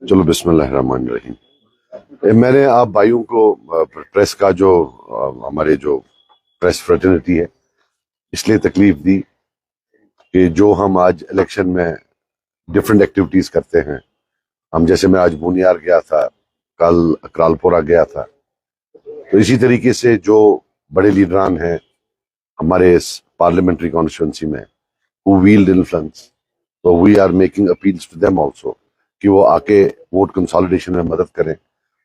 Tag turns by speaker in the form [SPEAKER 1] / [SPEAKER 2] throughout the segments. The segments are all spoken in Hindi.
[SPEAKER 1] चलो बिस्मिल्लाहिर्रहमानिर्रहीम। मैंने आप भाइयों को प्रेस का जो हमारे जो प्रेस फ्रेटर्निटी है इसलिए तकलीफ दी कि जो हम आज इलेक्शन में डिफरेंट एक्टिविटीज करते हैं, हम जैसे मैं आज बूनियार गया था, कल अकरालपुरा गया था, तो इसी तरीके से जो बड़े लीडरान हैं हमारे इस पार्लियामेंट्री कॉन्स्टिट्यूंसी में हु wield इन्फ्लुएंस, तो we are making appeals to them also कि वो आके वोट कंसोलिडेशन में मदद करें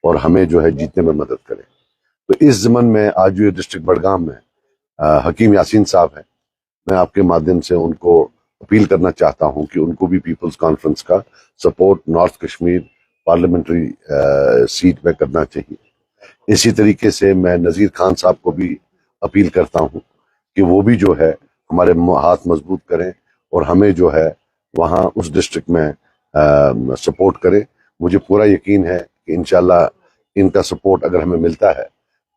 [SPEAKER 1] और हमें जो है जीतने में मदद करें। तो इस जमन में आज जो डिस्ट्रिक्ट बडगाम में हकीम यासीन साहब हैं, मैं आपके माध्यम से उनको अपील करना चाहता हूं कि उनको भी पीपल्स कॉन्फ्रेंस का support north Kashmir parliamentary seat में करना चाहिए। इसी तरीके से मैं नजीर खान साहब को भी अपील करता हूं कि वो भी जो है हमारे हाथ मजबूत करें और हमें जो है वहां उस डिस्ट्रिक्ट में सपोर्ट करें। मुझे पूरा यकीन है कि इंशाल्लाह इनका सपोर्ट अगर हमें मिलता है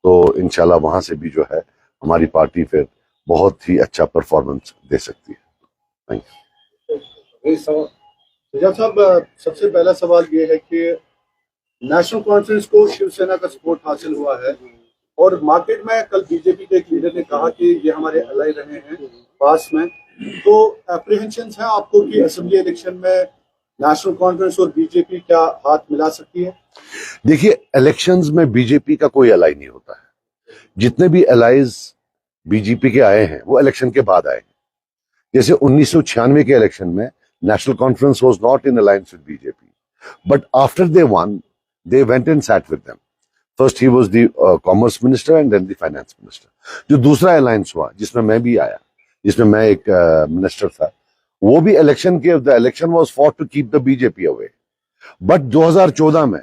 [SPEAKER 1] तो इंशाल्लाह वहां से भी जो है हमारी पार्टी फिर बहुत ही अच्छा परफॉर्मेंस दे सकती है। Thank you.
[SPEAKER 2] साहब, सबसे पहला सवाल ये है कि नेशनल कॉन्फ्रेंस को शिवसेना का सपोर्ट हासिल हुआ है और मार्केट में कल बीजेपी के एक लीडर ने कहा कि ये हमारे अलाई रहे हैं पास में, तो एप्रीहेंशन है आपको कि असेंबली इलेक्शन में नेशनल कॉन्फ्रेंस और बीजेपी क्या हाथ मिला सकती है?
[SPEAKER 1] देखिए, इलेक्शंस में बीजेपी का कोई अलाई नहीं होता है। जितने भी अलाइज बीजेपी के आए हैं वो इलेक्शन के बाद आए हैं। जैसे 1996 के इलेक्शन में National Conference was not in alliance with BJP, but after they won they went and sat with them. First he was the commerce minister and then the finance minister. जो दूसरा अलायंस हुआ जिसमें मैं भी आया, जिसमें मैं एक मिनिस्टर था, वो भी इलेक्शन के the election was fought to keep the BJP away. But 2014 में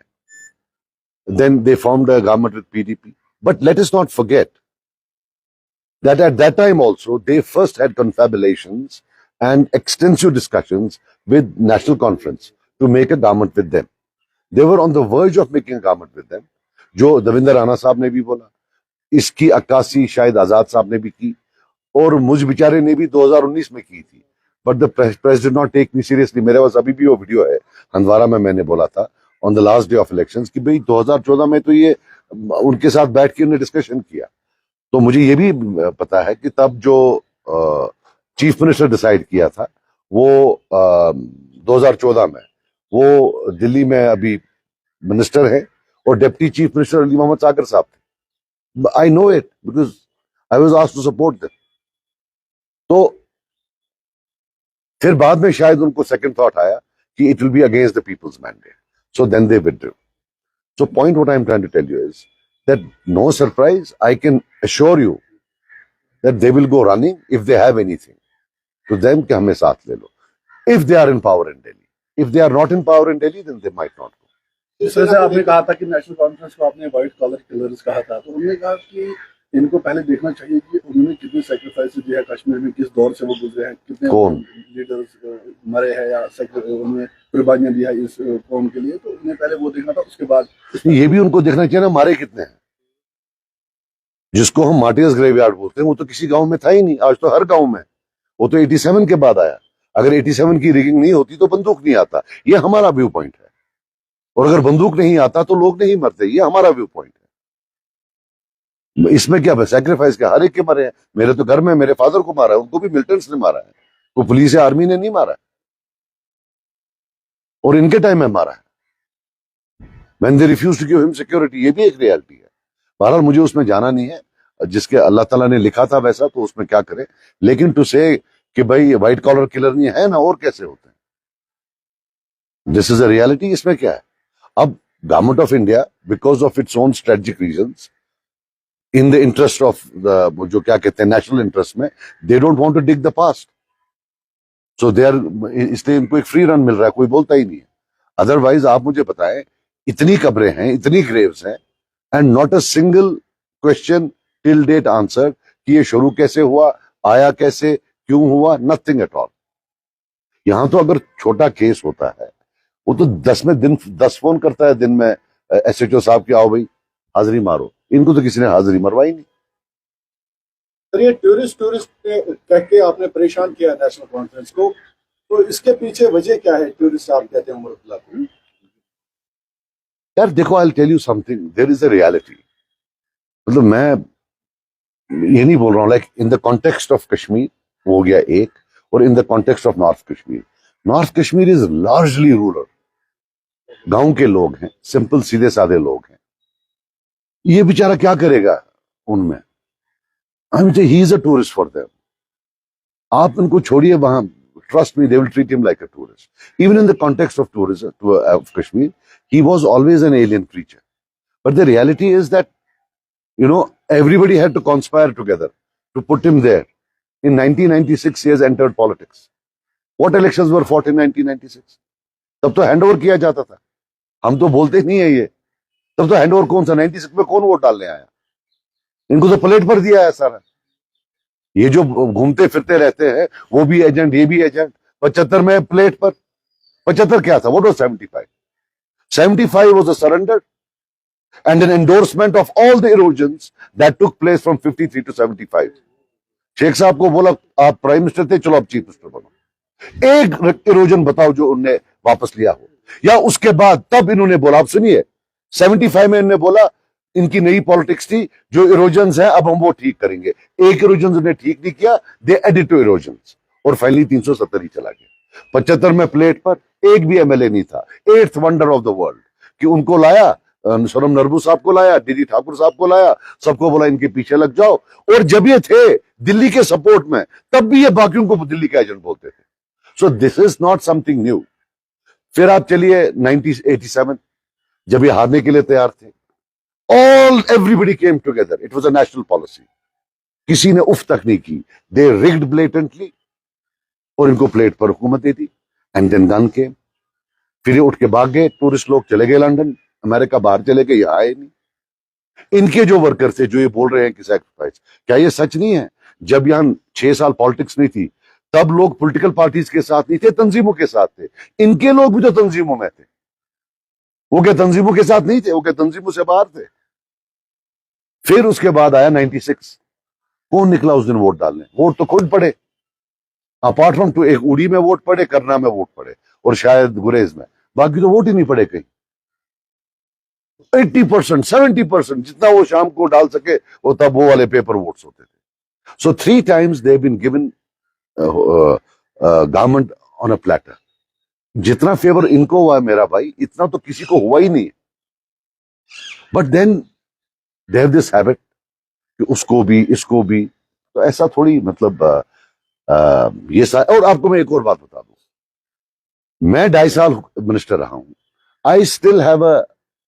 [SPEAKER 1] then they formed a government with PDP. But let us not forget that at that time also they first had confabulations and extensive discussions with National Conference to make a government with them. They were on the verge of making a government with them. जो दविंदर राणा साहब ने भी बोला, इसकी अक्कासी शायद आजाद साहब ने भी की और मुझ बेचारे ने भी 2019 में की थी। But the press did not take me seriously. मेरे पास अभी भी वो वीडियो है, हंदवारा में मैंने बोला था on the last day of elections कि भाई 2014 में तो ये उनके साथ बैठ के उन्होंने डिस्कशन किया। तो मुझे ये भी पता है कि तब जो चीफ मिनिस्टर डिसाइड किया था वो 2014 में वो दिल्ली में अभी मिनिस्टर है और deputy chief minister Ali Mohammad Sagar sahab थे। I know it because I was asked to support them. तो फिर बाद में शायद उनको सेकंड थॉट आया कि it will be against the people's mandate, so then they withdrew. So point what I am trying to tell you is that no surprise, I can assure you that they will go running if they have anything to them कि हमें साथ ले लो, if they are in power in Delhi. If they are not in power in Delhi then they might not go.
[SPEAKER 2] जैसे आपने कहा था कि नेशनल कॉन्फ्रेंस को आपने व्हाइट कॉलर किलर्स कहा था, तो उन्होंने कहा कि इनको पहले देखना चाहिए कि उन्होंने कितने सैक्रिफाइस दिए हैं कश्मीर में, किस दौर से वो गुजरे हैं, कितने लीडर्स मरे हैं या उन्होंने कुर्बानियां दी है इस कौम के लिए। तो उन्हें पहले वो देखना था, उसके बाद
[SPEAKER 1] ये भी उनको देखना चाहिए ना मारे कितने हैं। जिसको हम मार्टियर्स ग्रेवयार्ड बोलते हैं वो तो किसी गांव में था ही नहीं, आज तो हर गांव में। वो तो 87 के बाद आया। अगर 87 की रिगिंग नहीं होती तो बंदूक नहीं आता, ये हमारा व्यू पॉइंट है। और अगर बंदूक नहीं आता तो लोग नहीं मरते, ये हमारा व्यू पॉइंट है। इसमें क्या सैक्रिफाइस क्या, हर एक के मरे हैं। मेरे तो घर में मेरे फादर को मारा है, उनको भी मिलिटेंट्स ने मारा है, वो पुलिस या आर्मी ने नहीं मारा है, और इनके टाइम में मारा है। When they refuse to give him security, ये भी एक रियलिटी है। बहरहाल मुझे उसमें जाना नहीं है, जिसके अल्लाह ताला ने लिखा था वैसा तो उसमें क्या करे। लेकिन टू से कि भाई व्हाइट कॉलर किलर नहीं है ना, और कैसे होते हैं, दिस इज अ रियलिटी। इसमें क्या है, अब government of India because of its own strategic reasons, in the interest of जो क्या कहते हैं नेशनल इंटरेस्ट में, they don't want to dig the past, so they are, इसलिए इनको एक फ्री रन मिल रहा है, कोई बोलता ही नहीं है। अदरवाइज आप मुझे बताएं, इतनी कब्रें हैं, इतनी ग्रेव्स हैं, and not a single question till date answer कि ये शुरू कैसे हुआ, आया कैसे, क्यों हुआ, नथिंग एट ऑल। यहां तो अगर छोटा केस होता है वो तो 10 फोन करता है दिन में एसएचओ साहब की, आओ भाई हाजिरी मारो। इनको तो किसी ने हाजिरी मरवाई नहीं।
[SPEAKER 2] ये टूरिस्ट कह के आपने परेशान किया नेशनल कॉन्फ्रेंस को, तो इसके पीछे वजह क्या है? टूरिस्ट आप कहते हैं उमर अब्दुल्ला को।
[SPEAKER 1] यार देखो, I tell you something, there is a reality. मतलब मैं ये नहीं बोल रहा हूँ like in the context of Kashmir वो हो गया एक, और in the context of north Kashmir is largely rural. गांव के लोग हैं, सिंपल सीधे साधे लोग हैं. ये बेचारा क्या करेगा उनमें? I mean he is a tourist for them. आप इनको छोड़िए वहां, trust me, they will treat him like a tourist. Even in the context of tourism of Kashmir, he was always an alien creature. But the reality is that, you know, everybody had to conspire together to put him there. In 1996, he has entered politics. What elections were fought in 1996? तब तो हैंड ओवर किया जाता था. हम तो बोलते नहीं है ये. तब तो हैंड ओवर कौन सा? 96 में कौन वोट डालने आया? इनको तो प्लेट पर दिया है सारा. ये जो घूमते फिरते रहते हैं, वो भी एजेंट, ये भी एजेंट. 75 में प्लेट पर. 75 क्या था? What was 75? 75 was a surrender and an endorsement of all the erosions that took place from 53 to 75. Sheikh साहब को बोला आप प्राइम मिनिस्टर थे, चलो आप चीफ मिनिस्टर बनो. एक इरोजन बताओ जो उनने वापस लिया हो, या उसके बाद तब इन्होंने बोला, आप सुनिए, 75 में इन्होंने बोला, इनकी नई पॉलिटिक्स थी, जो इरोजन्स हैं अब हम वो ठीक करेंगे. एक इरोजन ने ठीक नहीं किया, दे एडिड टू इरोजन्स, और फाइनली 370 ही चला गया. 75 में प्लेट पर एक भी एमएलए नहीं था. 8th wonder of the world कि उनको लाया, सोनम नरबू साहब को लाया, डीडी ठाकुर साहब को लाया, सबको बोला इनके पीछे लग जाओ. और जब ये थे दिल्ली के सपोर्ट में, तब भी ये बाकियों को दिल्ली का एजेंट बोलते थे. So this is not something new. फिर आप चलिए 1987, जब ये हारने के लिए तैयार थे, everybody came together. It was a national policy. किसी ने उफ तक नहीं की. They rigged blatantly और इनको प्लेट पर हुकूमत दे दी. And then gun came. फिर ये उठ के भाग गए. टूरिस्ट लोग चले गए लंदन, अमेरिका, बाहर चले गए, यहाँ आए नहीं. इनके जो वर्कर थे, जो ये बोल रहे हैं कि सैक्रिफाइस, क्या ये सच नहीं है? जब यहां 6 साल पॉलिटिक्स नहीं थी, तब लोग पॉलिटिकल पार्टीज के साथ नहीं थे, तंजीमों के साथ थे. इनके लोग भी तो तंजीमों में थे. वो क्या तंजीमों के साथ नहीं थे? वो क्या तंजीमों से बाहर थे? फिर उसके बाद आया 96. कौन निकला उस दिन वोट डालने? वोट तो खुद पड़े. अपार्ट फ्रॉम टू, एक उड़ी में वोट पड़े, करना में वोट पड़े, और शायद गुरेज में. बाकी तो वोट ही नहीं पड़े कहीं. 80%, 70%, जितना वो शाम को डाल सके वो तब वो वाले पेपर वोट्स होते थे. So 3 times they been given government on a platter. जितना फेवर इनको हुआ है मेरा भाई, इतना तो किसी को हुआ ही नहीं. But then they have this habit कि उसको भी इसको भी. तो ऐसा थोड़ी, मतलब ये और आपको मैं एक और बात बता दूं, मैं 2.5 साल मिनिस्टर रहा हूं. I still have a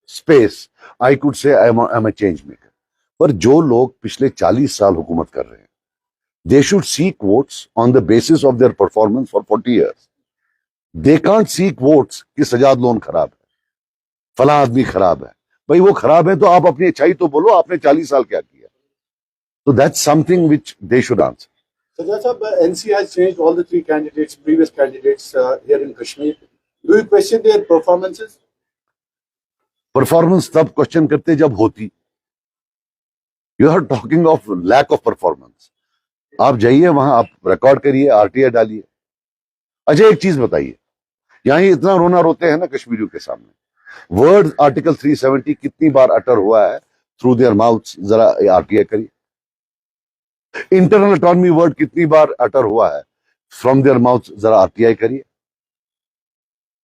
[SPEAKER 1] space, I could say I am a change maker. पर जो लोग पिछले 40 साल हुकूमत कर रहे हैं, they should seek votes on the basis of their performance for 40 years. They can't seek votes कि सजाद लोन खराब है, फला आदमी खराब है. भाई वो खराब है तो आप अपनी अच्छाई तो बोलो, आपने 40 साल क्या किया. तो that's something which they should answer.
[SPEAKER 2] Sajjad Sahab, NC has changed all the 3 candidates, previous candidates here in Kashmir. Do you question their performances?
[SPEAKER 1] Performance तब क्वेश्चन करते जब होती. You are talking of lack of performance. आप जाइए वहां, आप रिकॉर्ड करिए, आरटीआई डालिए. अच्छा एक चीज बताइए, यहां इतना रोना रोते हैं ना कश्मीरियों के सामने. वर्ड आर्टिकल 370 कितनी बार अटर हुआ है थ्रू देयर माउथ्स? जरा आरटीआई करिए. इंटरनल ऑटोनॉमी वर्ड कितनी बार अटर हुआ है फ्रॉम देयर माउथ? जरा आरटीआई करिए.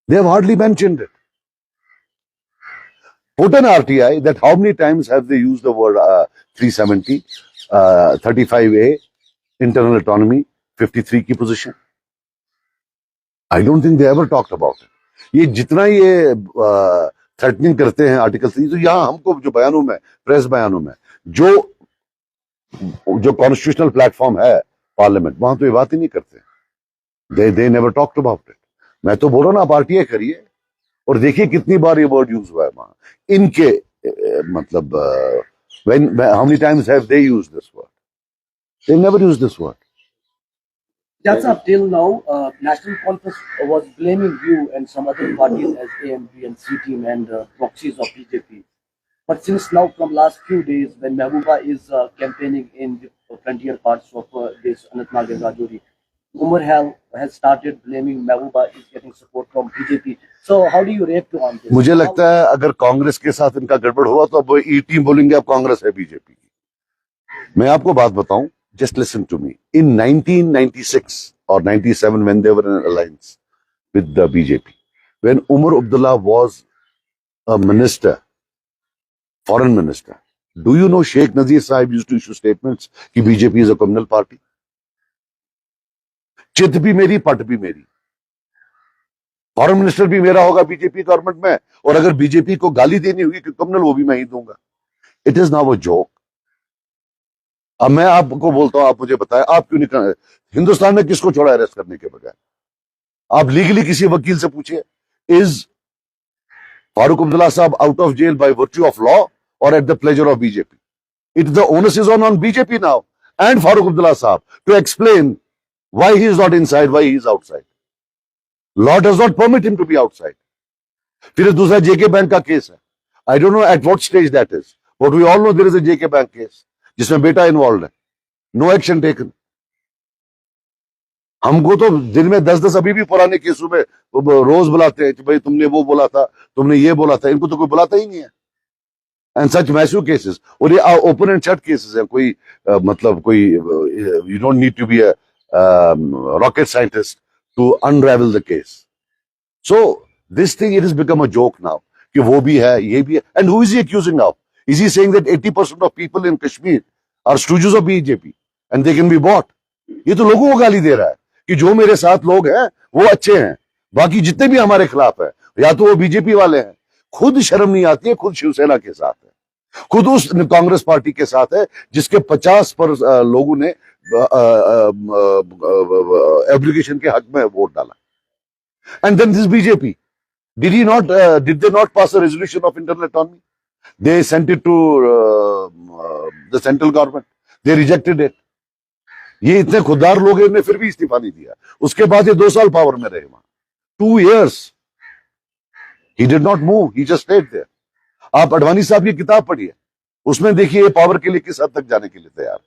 [SPEAKER 1] They have hardly mentioned it. Put an RTI that how many times have they used the word 370, 35A, internal autonomy, 53 की position. I don't think they ever talked about it. ये जितना ये थ्रेटनिंग करते हैं आर्टिकल 3, तो यहाँ हमको जो बयानों में, प्रेस बयानों में, जो कॉन्स्टिट्यूशनल प्लेटफॉर्म है पार्लियामेंट, वहां तो ये बात ही नहीं करते. They never talked about it. मैं तो बोल रहा हूँ ना, आप आरटीआई करिए और देखिए कितनी बार ये वर्ड यूज हुआ है वहां. इनके मतलब how many times have they used this word? They never used this word.
[SPEAKER 3] That's up till now. National Conference was blaming you and some other parties as AMP and C team and proxies of BJP. But since now, from last few days, when Mehbooba is campaigning in the frontier parts of this Anantnag and Rajouri, Umar has started blaming Mehbooba is getting support from BJP. So how do you react on this?
[SPEAKER 1] मुझे लगता है अगर कांग्रेस के साथ इनका गड़बड़ हुआ तो अब ई टीम बोलेंगे अब कांग्रेस है बीजेपी की। मैं आपको बात बताऊं, just listen to me. In 1996 or 97 when they were in an alliance with the BJP, when Umar Abdullah was a minister, foreign minister, do you know Sheikh Nazir Sahib used to issue statements कि BJP is a communal party? चित भी मेरी पट भी मेरी, फॉरेन मिनिस्टर भी मेरा होगा बीजेपी गवर्नमेंट में, और अगर बीजेपी को गाली देनी होगी कि कम्युनल वो भी मैं ही दूंगा। It is now a joke. अब मैं आपको बोलता हूं, आप मुझे बताएं, आप क्यों नहीं, हिंदुस्तान में किसको छोड़ा अरेस्ट करने के बगैर? आप लीगली किसी वकील से पूछिए, is Farooq Abdullah sahab out of jail by virtue of law और at the pleasure of BJP? It the onus is on BJP now and Farooq Abdullah sahab to explain why he is not inside, why he is outside. Law does not permit him to be outside. फिर दूसरा जेके बैंक का केस है। I don't know at what stage that is, but we all know there is a JK bank case जिसमें बेटा इन्वॉल्व है। No action taken. हमको तो दिन में 10-10 अभी भी पुराने केसों में रोज बुलाते हैं कि भाई तुमने वो बोला था, तुमने ये बोला था। इनको तो कोई बुलाता ही नहीं है। एंड सच मैसिव केसेस, और ये ओपन एंड शट केसेस हैं। कोई मतलब कोई you don't need to be a rocket scientist to unravel the case. So this thing, it has become a joke now कि वो भी है, ये भी है. And who is he accusing now? Is he saying that 80% of people in Kashmir are stooges of BJP and they can be bought? ये तो लोगों को गाली दे रहा है कि जो मेरे साथ लोग हैं वो अच्छे हैं, बाकी जितने भी हमारे खिलाफ है या तो वो बीजेपी वाले हैं। खुद शर्म नहीं आती है, खुद शिवसेना के साथ है, खुद उस कांग्रेस पार्टी के साथ है जिसके 50% लोगों ने एब्लिगेशन के हक में वोट डाला। And then this BJP, did they not pass a resolution of internal autonomy? They sent it to the central government, they rejected it. ये इतने खुददार लोग हैं, इन्होंने फिर भी इस्तीफा नहीं दिया। उसके बाद ये 2 साल पावर में रहे वहां, 2 years he did not move, he just stayed there. आप अडवाणी साहब की किताब पढ़िए, उसमें देखिए पावर के लिए किस हद तक जाने के लिए तैयार।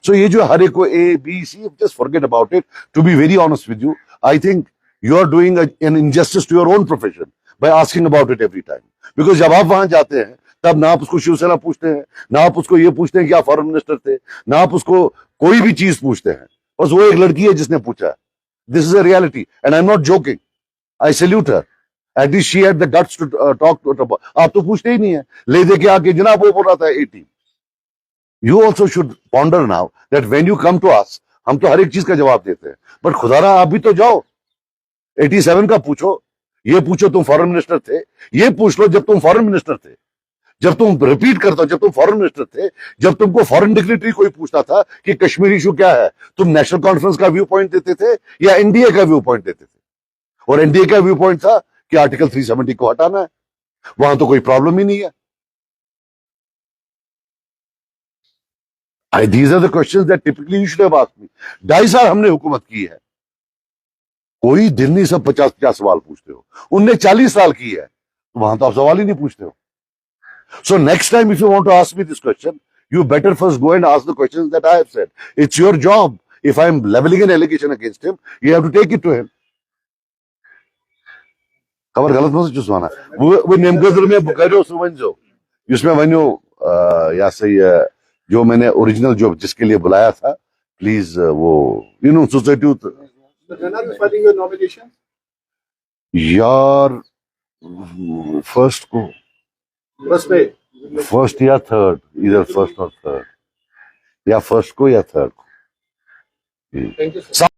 [SPEAKER 1] सो ये जो हर एक को A B C, just forget about it. To be very honest with you, I think you are doing an injustice to your own profession by asking about it every time. Because जब आप वहां जाते हैं तब ना आप उसको शिवसेना पूछते हैं, ना आप उसको ये पूछते हैं कि आप फॉरेन मिनिस्टर थे, ना आप उसको कोई भी चीज पूछते हैं। बस वो एक लड़की है जिसने पूछा। This is a reality and I am not joking, I salute her. At least she had the guts to talk to. आप तो पूछते ही नहीं है, ले दे के आके जनाब वो बोल रहा था 80। You also should ponder now that when you come to us, हम तो हर एक चीज का जवाब देते हैं, बट खुदारा आप भी तो जाओ, 87 का पूछो, ये पूछो तुम फॉरेन मिनिस्टर थे, ये पूछ लो जब तुम फॉरेन मिनिस्टर थे, जब तुम रिपीट करता जब तुम फॉरेन मिनिस्टर थे, जब तुमको फॉरेन डिग्नेटरी कोई पूछता था कि कश्मीर इशू क्या है, तुम नेशनल कॉन्फ्रेंस का व्यू पॉइंट देते थे या एनडीए का व्यू पॉइंट देते थे? और एनडीए का व्यू पॉइंट था कि आर्टिकल 370 को हटाना है, वहां तो कोई प्रॉब्लम ही नहीं है। These are the questions that typically you should have asked me. 2.5 साल हमने हुकूमत की है, कोई दिन नहीं सब 50-50 सवाल पूछते हो। उनने 40 साल की है, तो वहां तो आप सवाल ही नहीं पूछते हो। So next time if you want to ask me this question, you better first go and ask the questions that I have said. It's your job. If I am leveling an allegation against him, you have to take it to him. खबर गलत मत चुसवाना। वो नेमगजर में बुकारो सुवंजो, इसमें वन्यो या सही जो मैंने ओरिजिनल जो जिसके लिए बुलाया था, प्लीज वो यू नो सोसाइटी यार फर्स्ट को, फर्स्ट या थर्ड, इधर फर्स्ट और थर्ड, या फर्स्ट को या थर्ड को।